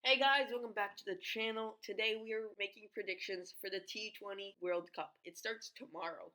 Hey guys, welcome back to the channel. Today we are making predictions for the T20 World Cup. It starts tomorrow.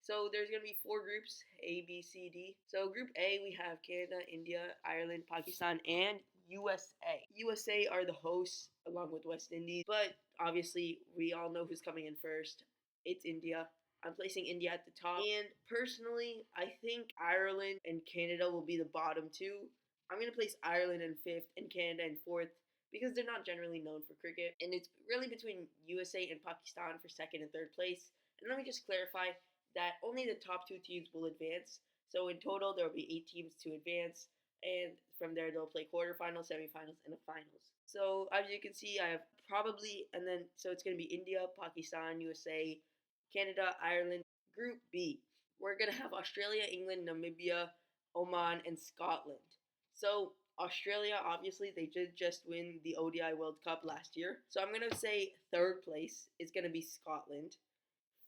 So there's going to be four groups, A, B, C, D. So Group A, we have Canada, India, Ireland, Pakistan, and USA. USA are the hosts along with West Indies, but obviously we all know who's coming in first. It's India. I'm placing India at the top. And personally, I think Ireland and Canada will be the bottom two. I'm going to place Ireland in fifth and Canada in fourth because they're not generally known for cricket. And it's really between USA and Pakistan for second and third place. And let me just clarify that only the top two teams will advance. So in total, there will be 8 teams to advance. And from there, they'll play quarterfinals, semifinals, and a finals. So as you can see, I have so it's going to be India, Pakistan, USA, Canada, Ireland. Group B, we're going to have Australia, England, Namibia, Oman, and Scotland. So Australia, obviously, they did just win the ODI World Cup last year. So I'm going to say third place is going to be Scotland.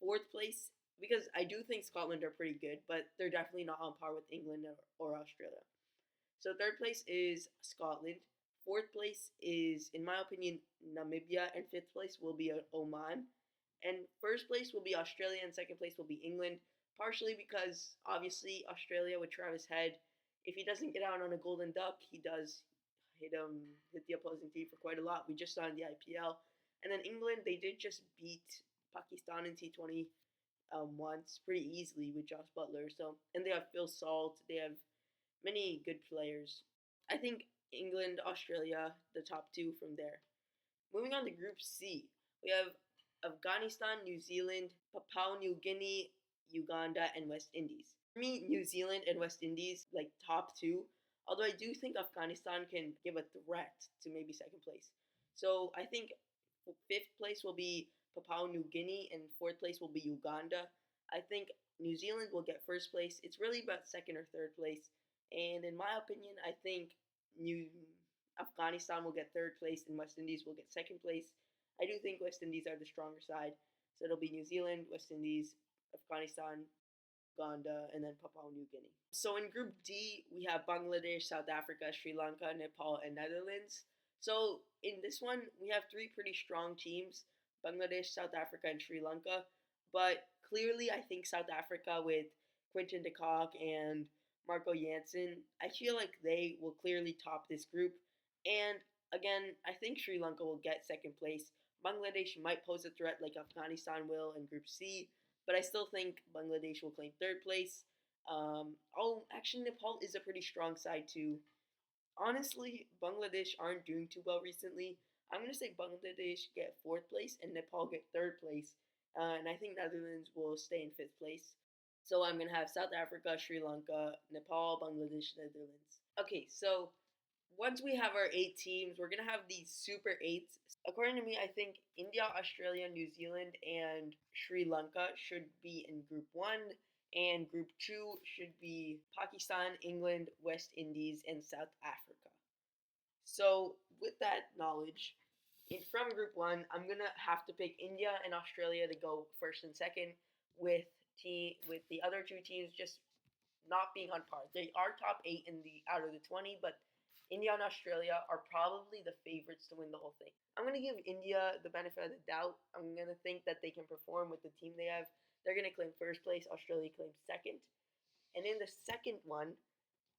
Fourth place, because I do think Scotland are pretty good, but they're definitely not on par with England or Australia. So third place is Scotland. Fourth place is, in my opinion, Namibia. And fifth place will be Oman. And first place will be Australia and second place will be England. Partially because, obviously, Australia with Travis Head, if he doesn't get out on a golden duck, he does hit the opposing team for quite a lot. We just saw in the IPL. And then England, they did just beat Pakistan in T20 once pretty easily with Josh Butler. So, and they have Phil Salt. They have many good players. I think England, Australia, the top two from there. Moving on to Group C, we have Afghanistan, New Zealand, Papua New Guinea, Uganda, and West Indies. For me, New Zealand and West Indies, like top two, although I do think Afghanistan can give a threat to maybe second place. So I think fifth place will be Papua New Guinea and fourth place will be Uganda. I think New Zealand will get first place. It's really about second or third place. And in my opinion, I think New Afghanistan will get third place and West Indies will get second place. I do think West Indies are the stronger side. So it'll be New Zealand, West Indies, Afghanistan, Uganda, and then Papua New Guinea. So in Group D, we have Bangladesh, South Africa, Sri Lanka, Nepal, and Netherlands. So in this one, we have three pretty strong teams, Bangladesh, South Africa, and Sri Lanka. But clearly, I think South Africa with Quinton de Kock and Marco Jansen, I feel like they will clearly top this group. And again, I think Sri Lanka will get second place. Bangladesh might pose a threat like Afghanistan will in Group C, but I still think Bangladesh will claim third place. Actually, Nepal is a pretty strong side too. Honestly, Bangladesh aren't doing too well recently. I'm going to say Bangladesh get fourth place and Nepal get third place. And I think Netherlands will stay in fifth place. So I'm going to have South Africa, Sri Lanka, Nepal, Bangladesh, Netherlands. Okay, so once we have our 8 teams, we're going to have these super eights. According to me, I think India, Australia, New Zealand, and Sri Lanka should be in Group 1. And Group 2 should be Pakistan, England, West Indies, and South Africa. So with that knowledge, from Group 1, I'm going to have to pick India and Australia to go first and second with the other two teams just not being on par. They are top 8 out of the 20, but India and Australia are probably the favorites to win the whole thing. I'm going to give India the benefit of the doubt. I'm going to think that they can perform with the team they have. They're going to claim first place. Australia claims second. And in the second one,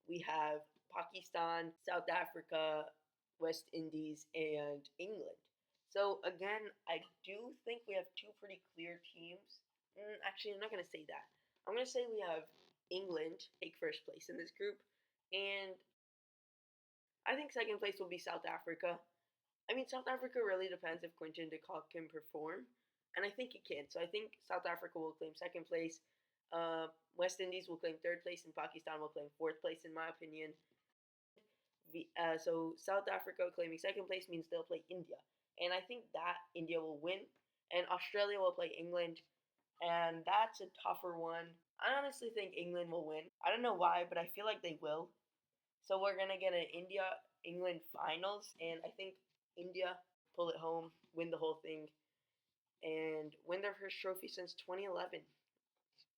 we have Pakistan, South Africa, West Indies, and England. So again, I do think we have two pretty clear teams. Actually, I'm not going to say that. I'm going to say we have England take first place in this group, and I think second place will be South Africa. I mean, South Africa really depends if Quinton de Kock can perform, and I think he can. So I think South Africa will claim second place. West Indies will claim third place, and Pakistan will claim fourth place, in my opinion. So South Africa claiming second place means they'll play India, and I think that India will win, and Australia will play England, and that's a tougher one. I honestly think England will win. I don't know why, but I feel like they will. So we're gonna get an India-England finals, and I think India pull it home, win the whole thing, and win their first trophy since 2011.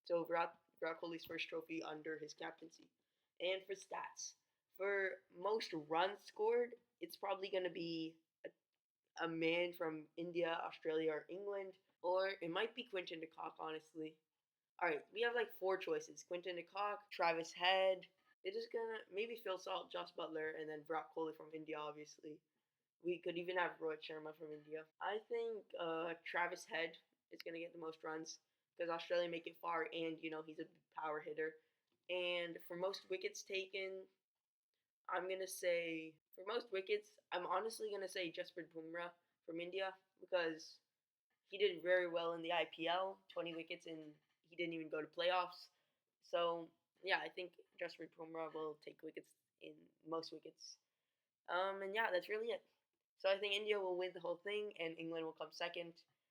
So Virat Kohli's first trophy under his captaincy. And for stats, for most runs scored, it's probably gonna be a a man from India, Australia, or England, or it might be Quinton de Kock, honestly. All right, we have like four choices: Quinton de Kock, Travis Head. It is gonna maybe Phil Salt, Josh Butler, and then Virat Kohli from India, obviously. We could even have Rohit Sharma from India. I think Travis Head is gonna get the most runs because Australia make it far, and he's a power hitter. And for most wickets taken, I'm gonna say for most wickets, I'm honestly gonna say Jasprit Bumrah from India because he did very well in the IPL, 20 wickets, and he didn't even go to playoffs. So yeah, I think Jasprit Bumrah will take wickets in most wickets. And yeah, that's really it. So I think India will win the whole thing, and England will come second.